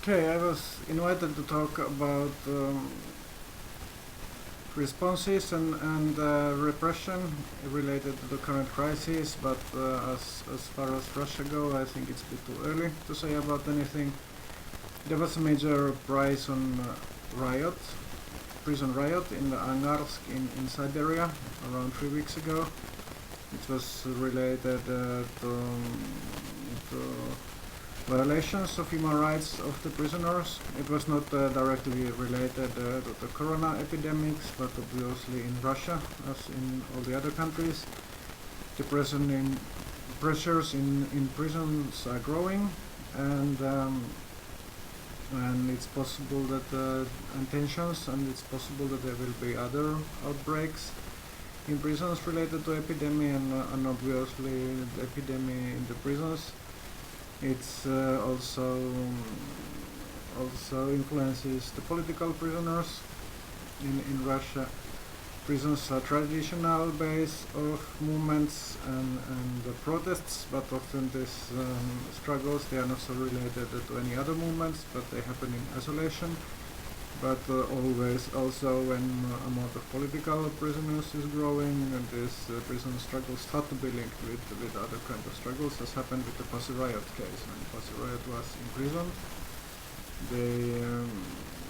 Okay, I was invited to talk about responses and repression related to the current crisis, but as far as Russia goes, I think it's a bit too early to say about anything. There was a major rise on prison riot in Anarchist in Siberia around 3 weeks ago. It was related to violations of human rights of the prisoners. It was not directly related to the corona epidemics, but obviously in Russia, as in all the other countries, the pressures in prisons are growing, and it's possible that and tensions, and it's possible that there will be other outbreaks in prisons related to epidemic, and obviously the epidemic in the prisons. It's also influences the political prisoners in Russia. Prisons are traditional base of movements and protests, but often these struggles, they are not so related to any other movements, but they happen in isolation. But always also when amount of political prisoners is growing, and these prison struggles start to be linked with other kind of struggles, as happened with the Pussy Riot case. When Pussy Riot was imprisoned, they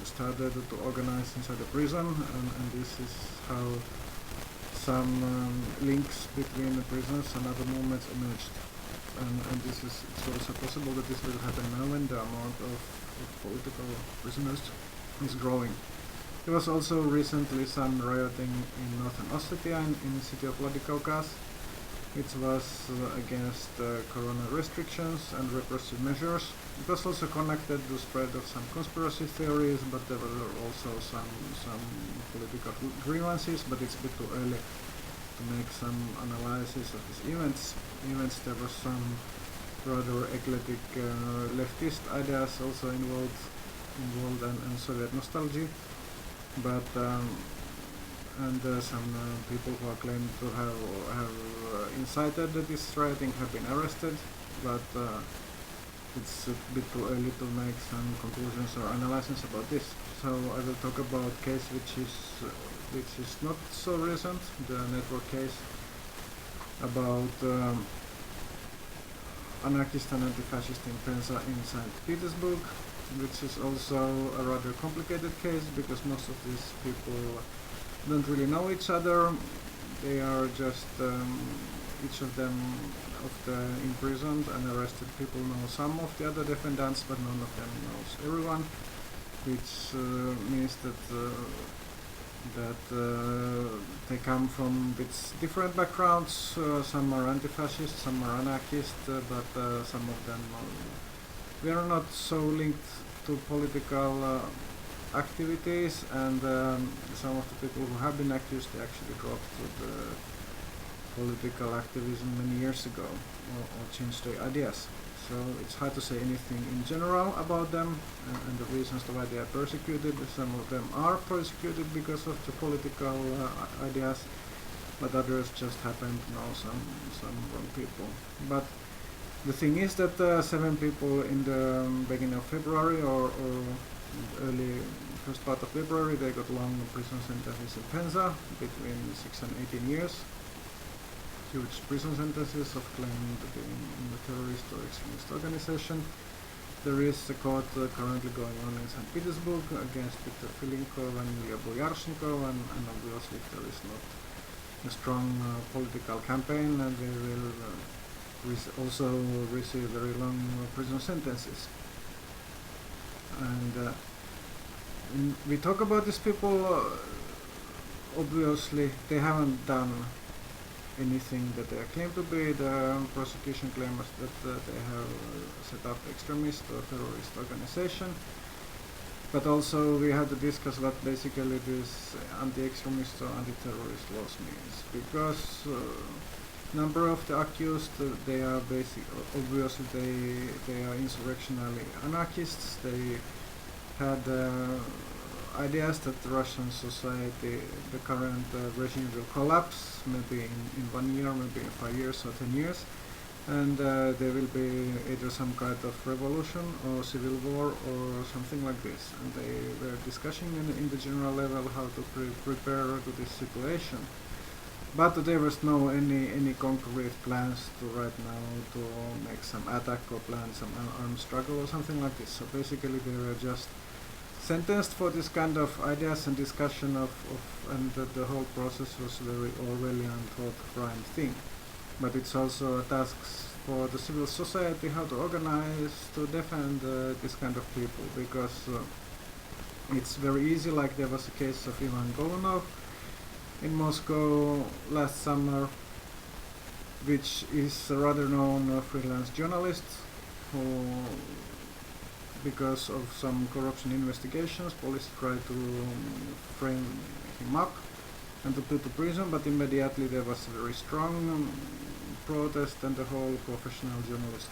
started to organize inside the prison, and this is how some links between the prisons and other movements emerged. And this is, it's also possible that this will happen now when the amount of political prisoners is growing. There was also recently some rioting in Northern Ossetia in the city of Vladikavkaz. It was against corona restrictions and repressive measures. It was also connected to spread of some conspiracy theories, but there were also some political grievances, but it's a bit too early to make some analysis of these events. There were some rather eclectic leftist ideas also involved and Soviet nostalgia, but some people who are claimed to have incited this rioting have been arrested, but it's a bit too early to make some conclusions or analysis about this. So I will talk about case which is not so recent, the network case about Anarchist and Anti-fascist in Penza in St. Petersburg, which is also a rather complicated case because most of these people don't really know each other. They are just each of them, of the imprisoned and arrested people, know some of the other defendants, but none of them knows everyone, which means that they come from different backgrounds. Some are anti-fascist, some are anarchist, but some of them we are not so linked to political activities, and some of the people who have been accused, they actually dropped the political activism many years ago, or changed their ideas. So it's hard to say anything in general about them and the reasons why they are persecuted. Some of them are persecuted because of the political ideas, but others just happen to know some wrong people. But the thing is that 7 people in the beginning of February or early first part of February, they got long prison sentences in Penza between 6 and 18 years. Huge prison sentences of claiming to be in the terrorist or extremist organization. There is a court currently going on in St. Petersburg against Viktor Filinkov and Ilya Boyarshenkov, and obviously if there is not a strong political campaign, and they will also receive very long prison sentences. And when we talk about these people, obviously they haven't done anything that they claim to be. The prosecution claims that they have set up extremist or terrorist organization, but also we have to discuss what basically this anti-extremist or anti-terrorist laws means, because number of the accused, they are obviously they are insurrectionally anarchists. They had ideas that the Russian society, the current regime will collapse, maybe in 1 year, maybe in 5 years or 10 years. and there will be either some kind of revolution or civil war or something like this. And they were discussing in the general level how to prepare to this situation. But there was no any concrete plans to right now to make some attack or plan some armed struggle or something like this. So basically they were just sentenced for this kind of ideas and discussion and the whole process was very Orwellian thought crime thing. But it's also a task for the civil society how to organize to defend this kind of people, because it's very easy, like there was a case of Ivan Golunov in Moscow last summer, which is a rather known freelance journalist who, because of some corruption investigations, police tried to frame him up and to put to prison, but immediately there was a very strong protest and the whole professional journalist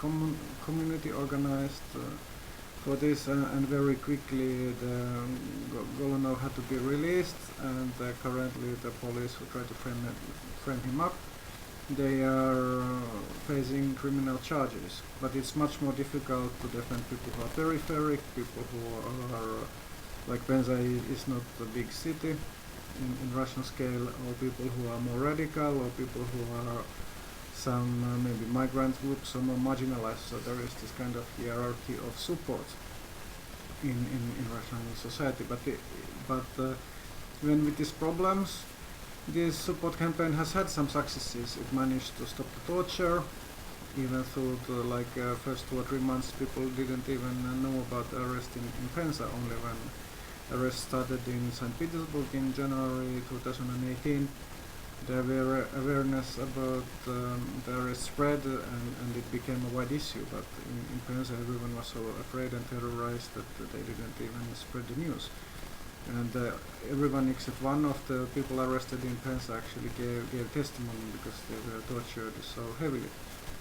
community organized for this, and very quickly the Golunov had to be released, and currently the police who tried to frame him up, they are facing criminal charges. But it's much more difficult to defend people who are peripheral, people who are like Penza is not a big city in Russian scale, or people who are more radical, or people who are some maybe migrant groups or more marginalized. So there is this kind of hierarchy of support in Russian society. But even with these problems, this support campaign has had some successes. It managed to stop the torture, even though first 2 or 3 months people didn't even know about the arrest in Penza. Only when arrest started in St. Petersburg in January 2018, there were awareness about the arrest spread, and it became a wide issue. But in Penza everyone was so afraid and terrorized that they didn't even spread the news. And everyone except one of the people arrested in Penza actually gave testimony because they were tortured so heavily.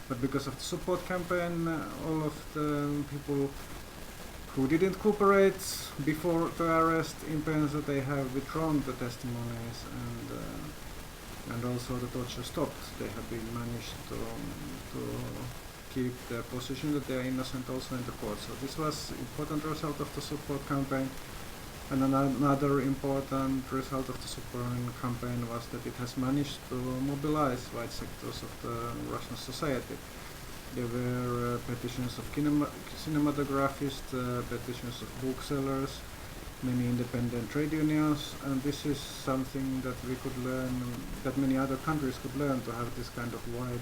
But because of the support campaign, all of the people who didn't cooperate before the arrest in Penza, they have withdrawn the testimonies, and also the torture stopped. They have been managed to keep their position that they are innocent also in the court. So this was important result of the support campaign. And another important result of the support campaign was that it has managed to mobilize wide sectors of the Russian society. There were petitions of cinematographers, petitions of booksellers, many independent trade unions, and this is something that we could learn, that many other countries could learn, to have this kind of wide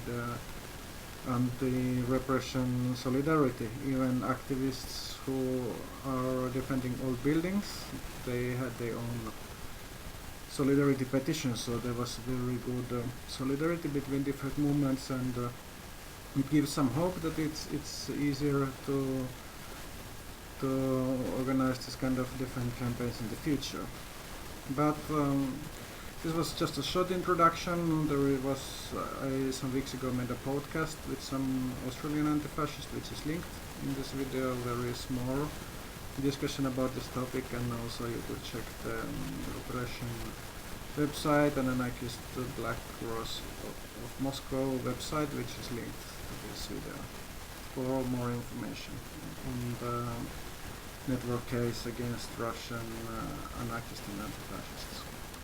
anti-repression solidarity. Even activists who are defending old buildings, they had their own solidarity petitions, so there was very good solidarity between different movements, and it gives some hope that it's easier to organize this kind of different campaigns in the future. But this was just a short introduction. There was I some weeks ago made a podcast with some Australian anti-fascists, which is linked in this video. There is more discussion about this topic, and also you could check the Repression website and Anarchist Black Cross of Moscow website, which is linked to this video for more information on the network case against Russian anarchists and anti-fascists.